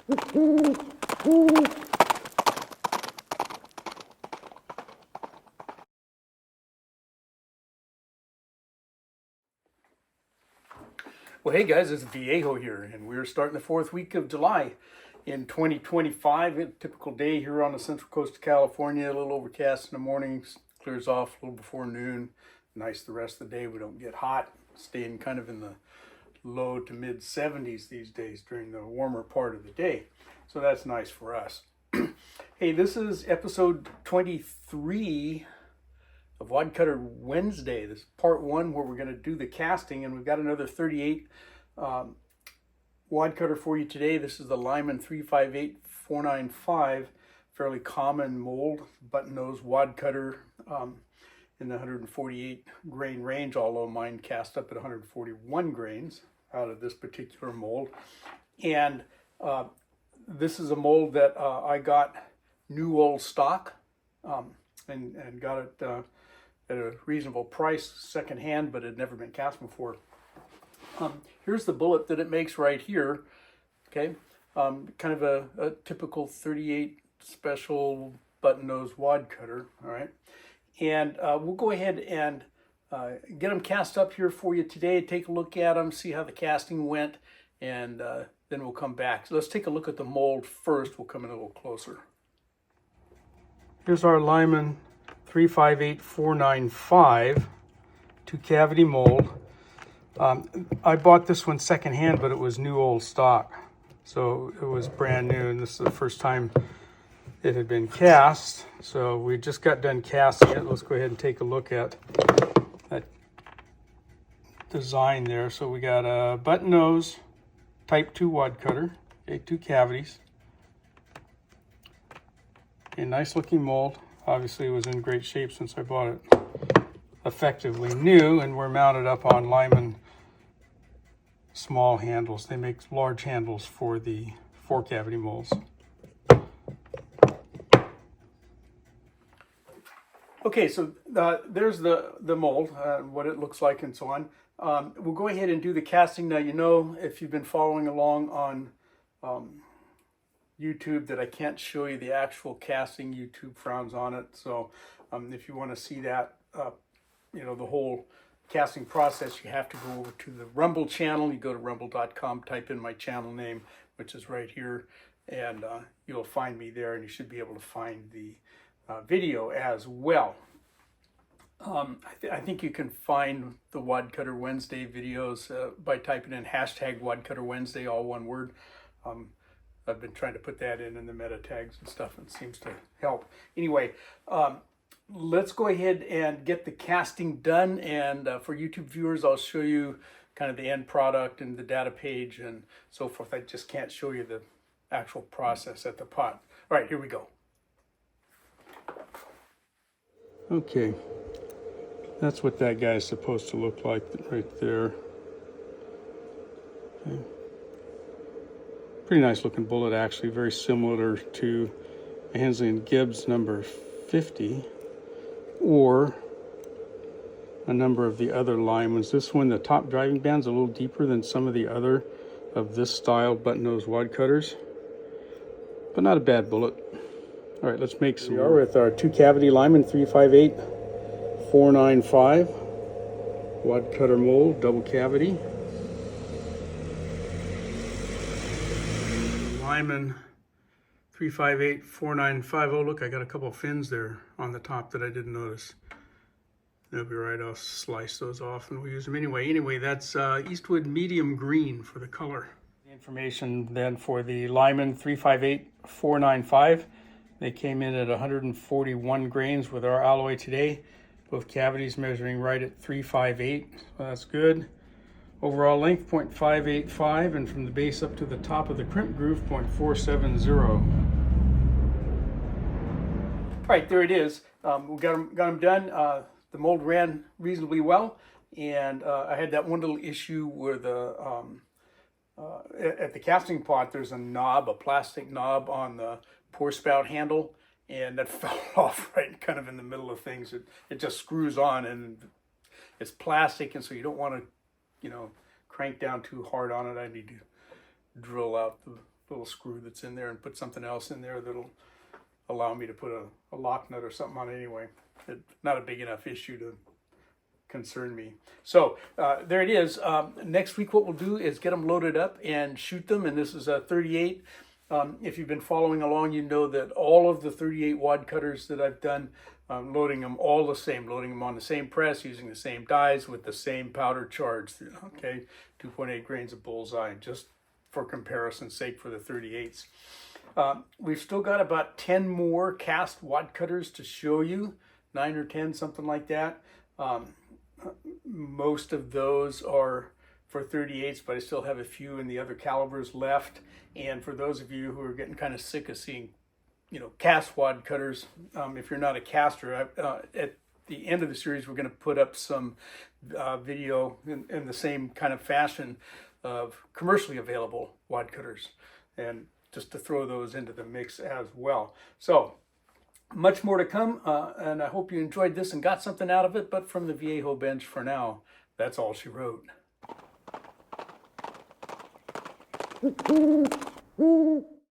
Well, hey guys, it's Viejo here, and we're starting the fourth week of July in 2025. A typical day here on the central coast of California. A little overcast in the mornings, clears off a little before noon. Nice the rest of the day. We don't get hot, staying kind of in the low to mid 70s these days during the warmer part of the day. So that's nice for us. Hey, this is episode 23 of Wadcutter Wednesday. This is part one where we're going to do the casting, and we've got another 38 wadcutter for you today. This is the Lyman 358495, fairly common mold, button nose wadcutter in the 148 grain range, although mine cast up at 141 grains out of this particular mold. And this is a mold that I got new old stock and got it at a reasonable price, secondhand, but it had never been cast before. Here's the bullet that it makes right here. Okay, kind of a typical 38 special button nose wadcutter. All right, and we'll go ahead and get them cast up here for you today. Take a look at them, see how the casting went, and then we'll come back. So let's take a look at the mold first. We'll come in a little closer. Here's our Lyman 358495 two-cavity mold. I bought this one secondhand, but it was new old stock, so it was brand new, and this is the first time it had been cast. So we just got done casting it. Let's go ahead and take a look at that design there. So we got a button nose type 2 wadcutter, okay, 2 cavities, a nice looking mold. Obviously it was in great shape since I bought it effectively new, and we're mounted up on Lyman small handles. They make large handles for the 4 cavity molds. Okay, so there's the mold, what it looks like and so on. We'll go ahead and do the casting. Now, you know, if you've been following along on YouTube, that I can't show you the actual casting. YouTube frowns on it. So if you want to see that, you know, the whole casting process, you have to go over to the Rumble channel. You go to rumble.com, type in my channel name, which is right here, and you'll find me there, and you should be able to find the video as well. I think you can find the Wadcutter Wednesday videos by typing in hashtag Wadcutter Wednesday, all one word. I've been trying to put that in the meta tags and stuff, and it seems to help. Anyway, let's go ahead and get the casting done, and for YouTube viewers, I'll show you kind of the end product and the data page and so forth. I just can't show you the actual process at the pot. All right, here we go. Okay, that's what that guy is supposed to look like right there. Okay. Pretty nice looking bullet, actually, very similar to a Hensley & Gibbs number 50 or a number of the other Lymans. This one, the top driving band's a little deeper than some of the other of this style button nose wadcutters, but not a bad bullet. All right, let's make some. We are with our 2 cavity Lyman 358495 wadcutter mold, double cavity. Lyman 358495. Oh, look, I got a couple of fins there on the top that I didn't notice. They'll be right. I'll slice those off and we'll use them anyway. Anyway, that's Eastwood medium green for the color. The information then for the Lyman 358495. They came in at 141 grains with our alloy today. Both cavities measuring right at 358. So that's good. Overall length 0.585, and from the base up to the top of the crimp groove 0.470. All right, there it is. We got them done. The mold ran reasonably well, and I had that one little issue where the at the casting pot there's a knob, a plastic knob on the pour spout handle, and that fell off right kind of in the middle of things. It just screws on, and it's plastic, and so you don't want to, you know, crank down too hard on it. I need to drill out little screw that's in there and put something else in there that'll allow me to put a lock nut or something on it anyway. It's not a big enough issue to concern me. So there it is. Next week what we'll do is get them loaded up and shoot them, and this is a 38. If you've been following along, you know that all of the 38 wad cutters that I've done, loading them all the same, loading them on the same press, using the same dies with the same powder charge. Okay, 2.8 grains of bullseye, just for comparison's sake for the 38s. We've still got about 10 more cast wad cutters to show you, 9 or 10, something like that. Most of those are for 38s, but I still have a few in the other calibers left. And for those of you who are getting kind of sick of seeing, cast wad cutters, if you're not a caster, at the end of the series, we're going to put up some video in the same kind of fashion of commercially available wad cutters, and just to throw those into the mix as well. So much more to come, and I hope you enjoyed this and got something out of it. But from the Viejo bench for now, that's all she wrote.